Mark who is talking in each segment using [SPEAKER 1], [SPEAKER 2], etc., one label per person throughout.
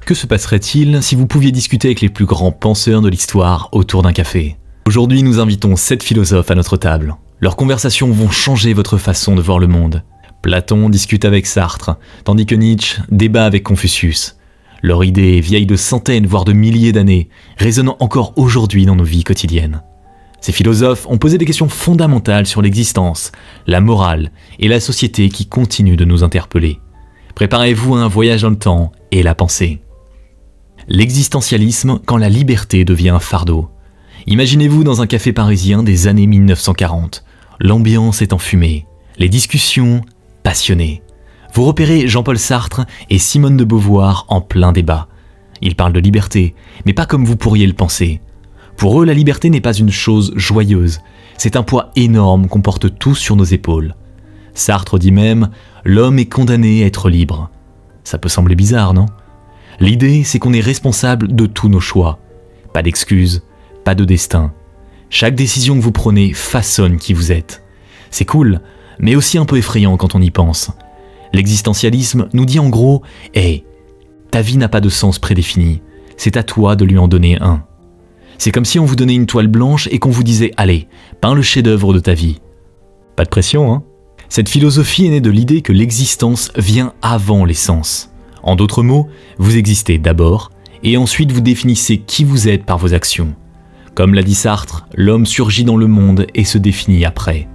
[SPEAKER 1] Que se passerait-il si vous pouviez discuter avec les plus grands penseurs de l'histoire autour d'un café ? Aujourd'hui, nous invitons 7 philosophes à notre table. Leurs conversations vont changer votre façon de voir le monde. Platon discute avec Sartre, tandis que Nietzsche débat avec Confucius. Leurs idées, vieilles de centaines voire de milliers d'années, résonnent encore aujourd'hui dans nos vies quotidiennes. Ces philosophes ont posé des questions fondamentales sur l'existence, la morale et la société qui continuent de nous interpeller. Préparez-vous à un voyage dans le temps et la pensée. L'existentialisme quand la liberté devient un fardeau. Imaginez-vous dans un café parisien des années 1940. L'ambiance est enfumée, les discussions passionnées. Vous repérez Jean-Paul Sartre et Simone de Beauvoir en plein débat. Ils parlent de liberté, mais pas comme vous pourriez le penser. Pour eux, la liberté n'est pas une chose joyeuse, c'est un poids énorme qu'on porte tous sur nos épaules. Sartre dit même « l'homme est condamné à être libre ». Ça peut sembler bizarre, non ? L'idée, c'est qu'on est responsable de tous nos choix. Pas d'excuses, pas de destin. Chaque décision que vous prenez façonne qui vous êtes. C'est cool, mais aussi un peu effrayant quand on y pense. L'existentialisme nous dit en gros « Hey, ta vie n'a pas de sens prédéfini, c'est à toi de lui en donner un ». C'est comme si on vous donnait une toile blanche et qu'on vous disait « Allez, peins le chef-d'œuvre de ta vie ». Pas de pression, hein ? Cette philosophie est née de l'idée que l'existence vient avant l'essence. En d'autres mots, vous existez d'abord, et ensuite vous définissez qui vous êtes par vos actions. Comme l'a dit Sartre, l'homme surgit dans le monde et se définit après.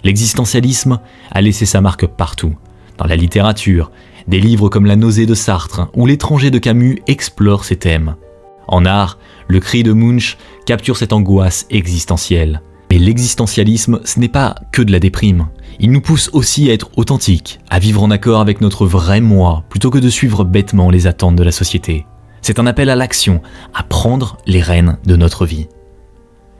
[SPEAKER 1] L'existentialisme a laissé sa marque partout. Dans la littérature, des livres comme La nausée de Sartre ou L'étranger de Camus explorent ces thèmes. En art, Le cri de Munch capture cette angoisse existentielle. Mais l'existentialisme, ce n'est pas que de la déprime. Il nous pousse aussi à être authentiques, à vivre en accord avec notre vrai moi, plutôt que de suivre bêtement les attentes de la société. C'est un appel à l'action, à prendre les rênes de notre vie.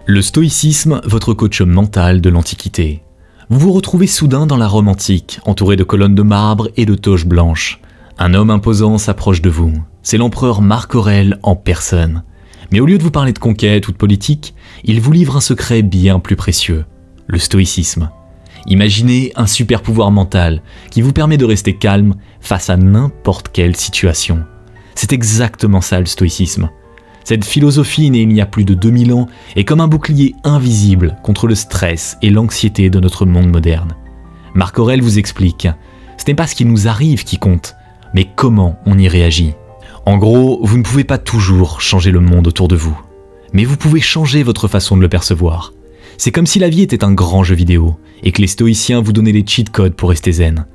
[SPEAKER 1] Le stoïcisme, votre coach mental de l'Antiquité. Vous vous retrouvez soudain dans la Rome antique, entouré de colonnes de marbre et de toges blanches. Un homme imposant s'approche de vous. C'est l'empereur Marc Aurèle en personne. Mais au lieu de vous parler de conquête ou de politique, il vous livre un secret bien plus précieux, le stoïcisme. Imaginez un super pouvoir mental qui vous permet de rester calme face à n'importe quelle situation. C'est exactement ça le stoïcisme. Cette philosophie née il y a plus de 2000 ans est comme un bouclier invisible contre le stress et l'anxiété de notre monde moderne. Marc Aurèle vous explique, ce n'est pas ce qui nous arrive qui compte, mais comment on y réagit. En gros, vous ne pouvez pas toujours changer le monde autour de vous, mais vous pouvez changer votre façon de le percevoir. C'est comme si la vie était un grand jeu vidéo et que les stoïciens vous donnaient les cheat codes pour rester zen.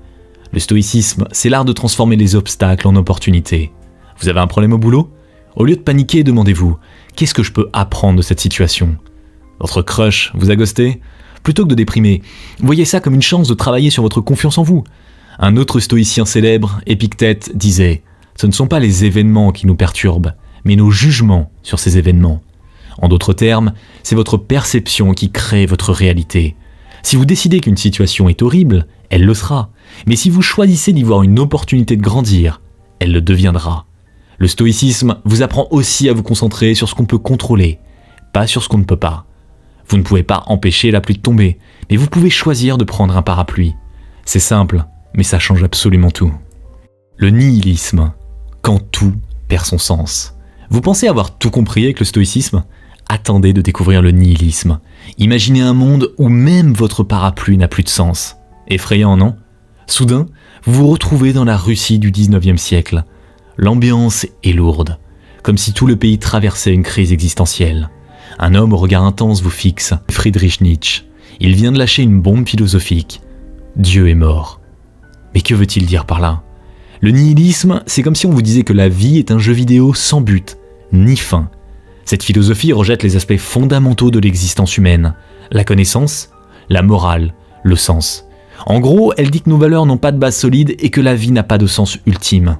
[SPEAKER 1] Le stoïcisme, c'est l'art de transformer les obstacles en opportunités. Vous avez un problème au boulot ? Au lieu de paniquer, demandez-vous « Qu'est-ce que je peux apprendre de cette situation ?» Votre crush vous a ghosté ? Plutôt que de déprimer, voyez ça comme une chance de travailler sur votre confiance en vous. Un autre stoïcien célèbre, Épictète, disait « Ce ne sont pas les événements qui nous perturbent, mais nos jugements sur ces événements. » En d'autres termes, c'est votre perception qui crée votre réalité. Si vous décidez qu'une situation est horrible, elle le sera. Mais si vous choisissez d'y voir une opportunité de grandir, elle le deviendra. Le stoïcisme vous apprend aussi à vous concentrer sur ce qu'on peut contrôler, pas sur ce qu'on ne peut pas. Vous ne pouvez pas empêcher la pluie de tomber, mais vous pouvez choisir de prendre un parapluie. C'est simple, mais ça change absolument tout. Le nihilisme, quand tout perd son sens. Vous pensez avoir tout compris avec le stoïcisme ? Attendez de découvrir le nihilisme. Imaginez un monde où même votre parapluie n'a plus de sens. Effrayant, non ? Soudain, vous vous retrouvez dans la Russie du 19e siècle. L'ambiance est lourde, comme si tout le pays traversait une crise existentielle. Un homme au regard intense vous fixe, Friedrich Nietzsche. Il vient de lâcher une bombe philosophique. Dieu est mort. Mais que veut-il dire par là ? Le nihilisme, c'est comme si on vous disait que la vie est un jeu vidéo sans but, ni fin. Cette philosophie rejette les aspects fondamentaux de l'existence humaine, la connaissance, la morale, le sens. En gros, elle dit que nos valeurs n'ont pas de base solide et que la vie n'a pas de sens ultime.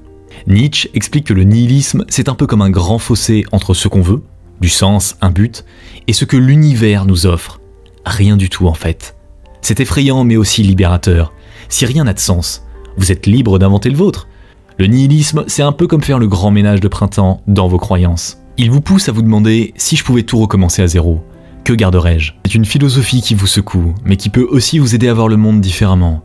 [SPEAKER 1] Nietzsche explique que le nihilisme, c'est un peu comme un grand fossé entre ce qu'on veut, du sens, un but, et ce que l'univers nous offre. Rien du tout en fait. C'est effrayant mais aussi libérateur. Si rien n'a de sens, vous êtes libre d'inventer le vôtre. Le nihilisme, c'est un peu comme faire le grand ménage de printemps dans vos croyances. Il vous pousse à vous demander si je pouvais tout recommencer à zéro. Que garderais-je ? C'est une philosophie qui vous secoue, mais qui peut aussi vous aider à voir le monde différemment.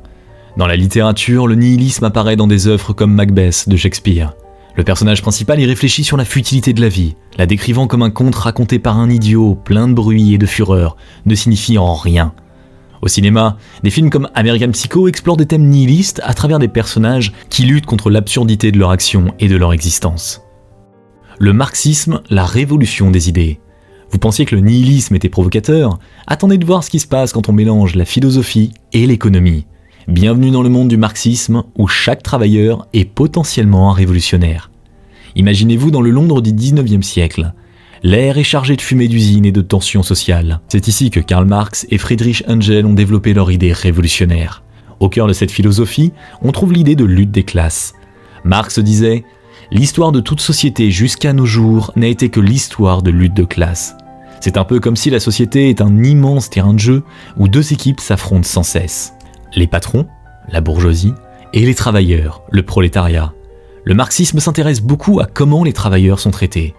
[SPEAKER 1] Dans la littérature, le nihilisme apparaît dans des œuvres comme Macbeth de Shakespeare. Le personnage principal y réfléchit sur la futilité de la vie, la décrivant comme un conte raconté par un idiot, plein de bruit et de fureur, ne signifiant rien. Au cinéma, des films comme American Psycho explorent des thèmes nihilistes à travers des personnages qui luttent contre l'absurdité de leur action et de leur existence. Le marxisme, la révolution des idées. Vous pensiez que le nihilisme était provocateur? Attendez de voir ce qui se passe quand on mélange la philosophie et l'économie. Bienvenue dans le monde du marxisme où chaque travailleur est potentiellement un révolutionnaire. Imaginez-vous dans le Londres du 19e siècle. L'air est chargé de fumée d'usines et de tensions sociales. C'est ici que Karl Marx et Friedrich Engels ont développé leur idée révolutionnaire. Au cœur de cette philosophie, on trouve l'idée de lutte des classes. Marx disait « L'histoire de toute société jusqu'à nos jours n'a été que l'histoire de lutte de classe. C'est un peu comme si la société est un immense terrain de jeu où deux équipes s'affrontent sans cesse. Les patrons, la bourgeoisie, et les travailleurs, le prolétariat. Le marxisme s'intéresse beaucoup à comment les travailleurs sont traités.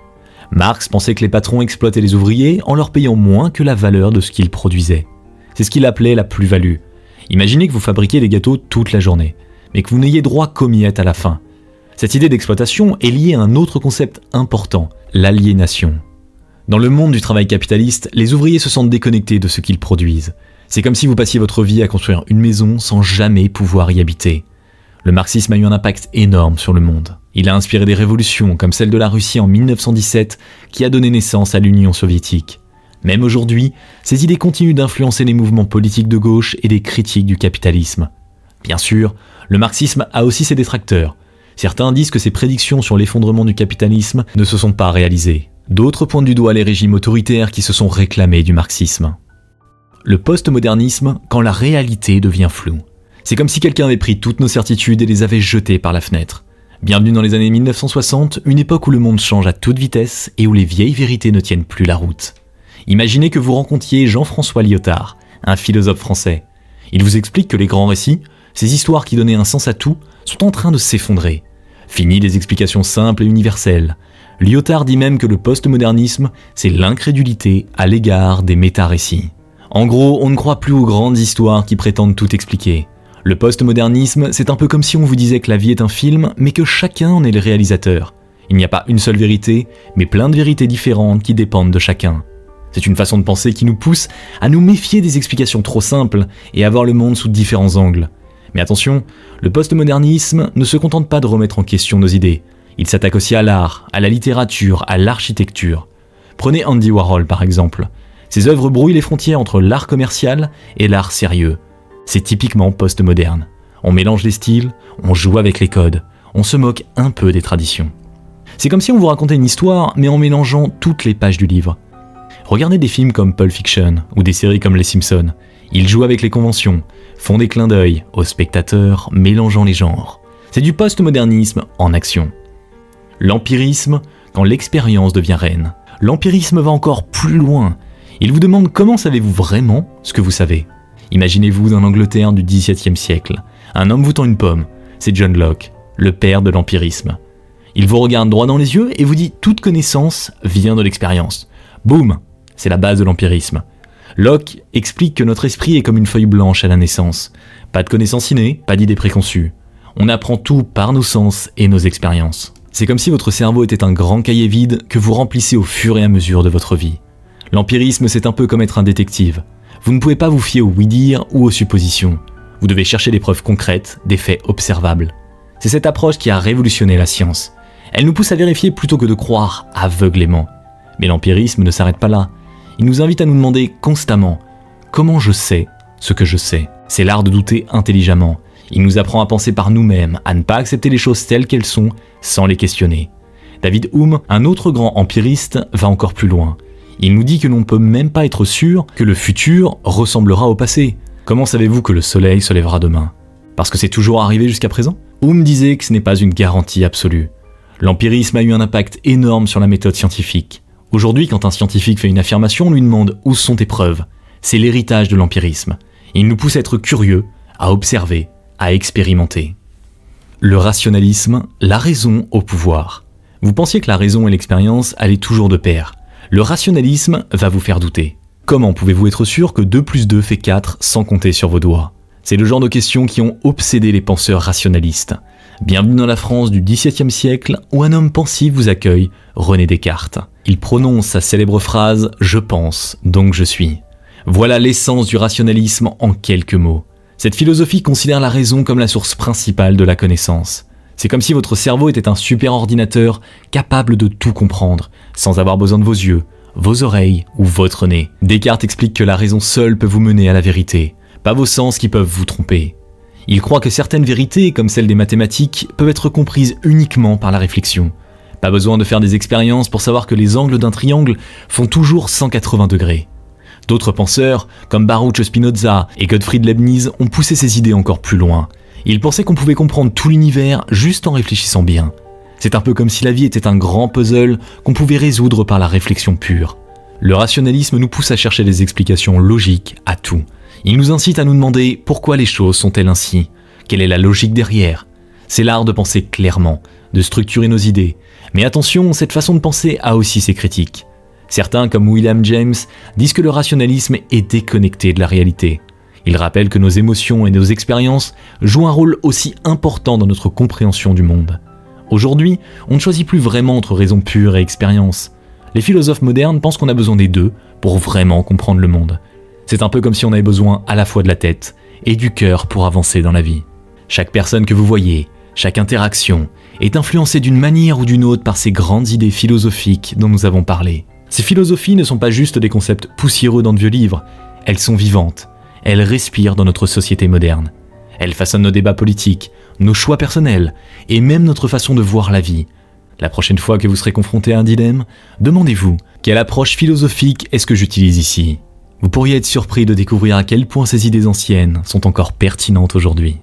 [SPEAKER 1] Marx pensait que les patrons exploitaient les ouvriers en leur payant moins que la valeur de ce qu'ils produisaient. C'est ce qu'il appelait la plus-value. Imaginez que vous fabriquiez des gâteaux toute la journée, mais que vous n'ayez droit qu'aux miettes à la fin. Cette idée d'exploitation est liée à un autre concept important, l'aliénation. Dans le monde du travail capitaliste, les ouvriers se sentent déconnectés de ce qu'ils produisent. C'est comme si vous passiez votre vie à construire une maison sans jamais pouvoir y habiter. Le marxisme a eu un impact énorme sur le monde. Il a inspiré des révolutions comme celle de la Russie en 1917 qui a donné naissance à l'Union soviétique. Même aujourd'hui, ces idées continuent d'influencer les mouvements politiques de gauche et des critiques du capitalisme. Bien sûr, le marxisme a aussi ses détracteurs. Certains disent que ses prédictions sur l'effondrement du capitalisme ne se sont pas réalisées. D'autres pointent du doigt les régimes autoritaires qui se sont réclamés du marxisme. Le postmodernisme, quand la réalité devient floue. C'est comme si quelqu'un avait pris toutes nos certitudes et les avait jetées par la fenêtre. Bienvenue dans les années 1960, une époque où le monde change à toute vitesse et où les vieilles vérités ne tiennent plus la route. Imaginez que vous rencontriez Jean-François Lyotard, un philosophe français. Il vous explique que les grands récits, ces histoires qui donnaient un sens à tout, sont en train de s'effondrer. Fini les explications simples et universelles. Lyotard dit même que le postmodernisme, c'est l'incrédulité à l'égard des méta-récits. En gros, on ne croit plus aux grandes histoires qui prétendent tout expliquer. Le postmodernisme, c'est un peu comme si on vous disait que la vie est un film, mais que chacun en est le réalisateur. Il n'y a pas une seule vérité, mais plein de vérités différentes qui dépendent de chacun. C'est une façon de penser qui nous pousse à nous méfier des explications trop simples et à voir le monde sous différents angles. Mais attention, le postmodernisme ne se contente pas de remettre en question nos idées. Il s'attaque aussi à l'art, à la littérature, à l'architecture. Prenez Andy Warhol par exemple. Ses œuvres brouillent les frontières entre l'art commercial et l'art sérieux. C'est typiquement post-moderne. On mélange les styles, on joue avec les codes, on se moque un peu des traditions. C'est comme si on vous racontait une histoire, mais en mélangeant toutes les pages du livre. Regardez des films comme Pulp Fiction ou des séries comme Les Simpsons. Ils jouent avec les conventions, font des clins d'œil aux spectateurs, mélangeant les genres. C'est du post-modernisme en action. L'empirisme, quand l'expérience devient reine. L'empirisme va encore plus loin. Il vous demande comment savez-vous vraiment ce que vous savez. Imaginez-vous dans l'Angleterre du XVIIe siècle. Un homme vous tend une pomme. C'est John Locke, le père de l'empirisme. Il vous regarde droit dans les yeux et vous dit « Toute connaissance vient de l'expérience ». Boum, c'est la base de l'empirisme. Locke explique que notre esprit est comme une feuille blanche à la naissance. Pas de connaissances innées, pas d'idées préconçues. On apprend tout par nos sens et nos expériences. C'est comme si votre cerveau était un grand cahier vide que vous remplissez au fur et à mesure de votre vie. L'empirisme, c'est un peu comme être un détective. Vous ne pouvez pas vous fier aux oui-dire ou aux suppositions. Vous devez chercher des preuves concrètes, des faits observables. C'est cette approche qui a révolutionné la science. Elle nous pousse à vérifier plutôt que de croire aveuglément. Mais l'empirisme ne s'arrête pas là. Il nous invite à nous demander constamment « Comment je sais ce que je sais ?» C'est l'art de douter intelligemment. Il nous apprend à penser par nous-mêmes, à ne pas accepter les choses telles qu'elles sont, sans les questionner. David Hume, un autre grand empiriste, va encore plus loin. Il nous dit que l'on ne peut même pas être sûr que le futur ressemblera au passé. Comment savez-vous que le soleil se lèvera demain? Parce que c'est toujours arrivé jusqu'à présent? Hume disait que ce n'est pas une garantie absolue. L'empirisme a eu un impact énorme sur la méthode scientifique. Aujourd'hui, quand un scientifique fait une affirmation, on lui demande où sont tes preuves. C'est l'héritage de l'empirisme. Il nous pousse à être curieux, à observer, à expérimenter. Le rationalisme, la raison au pouvoir. Vous pensiez que la raison et l'expérience allaient toujours de pair. Le rationalisme va vous faire douter. Comment pouvez-vous être sûr que 2 + 2 fait 4 sans compter sur vos doigts? C'est le genre de questions qui ont obsédé les penseurs rationalistes. Bienvenue dans la France du XVIIe siècle où un homme pensif vous accueille, René Descartes. Il prononce sa célèbre phrase « Je pense, donc je suis ». Voilà l'essence du rationalisme en quelques mots. Cette philosophie considère la raison comme la source principale de la connaissance. C'est comme si votre cerveau était un super ordinateur capable de tout comprendre, sans avoir besoin de vos yeux, vos oreilles ou votre nez. Descartes explique que la raison seule peut vous mener à la vérité, pas vos sens qui peuvent vous tromper. Il croit que certaines vérités, comme celles des mathématiques, peuvent être comprises uniquement par la réflexion. Pas besoin de faire des expériences pour savoir que les angles d'un triangle font toujours 180 degrés. D'autres penseurs, comme Baruch Spinoza et Gottfried Leibniz, ont poussé ces idées encore plus loin. Ils pensaient qu'on pouvait comprendre tout l'univers juste en réfléchissant bien. C'est un peu comme si la vie était un grand puzzle qu'on pouvait résoudre par la réflexion pure. Le rationalisme nous pousse à chercher des explications logiques à tout. Il nous incite à nous demander pourquoi les choses sont-elles ainsi, quelle est la logique derrière. C'est l'art de penser clairement, de structurer nos idées. Mais attention, cette façon de penser a aussi ses critiques. Certains, comme William James, disent que le rationalisme est déconnecté de la réalité. Ils rappellent que nos émotions et nos expériences jouent un rôle aussi important dans notre compréhension du monde. Aujourd'hui, on ne choisit plus vraiment entre raison pure et expérience. Les philosophes modernes pensent qu'on a besoin des deux pour vraiment comprendre le monde. C'est un peu comme si on avait besoin à la fois de la tête et du cœur pour avancer dans la vie. Chaque personne que vous voyez, chaque interaction, est influencée d'une manière ou d'une autre par ces grandes idées philosophiques dont nous avons parlé. Ces philosophies ne sont pas juste des concepts poussiéreux dans de vieux livres, elles sont vivantes, elles respirent dans notre société moderne. Elles façonnent nos débats politiques, nos choix personnels et même notre façon de voir la vie. La prochaine fois que vous serez confronté à un dilemme, demandez-vous quelle approche philosophique est-ce que j'utilise ici ? Vous pourriez être surpris de découvrir à quel point ces idées anciennes sont encore pertinentes aujourd'hui.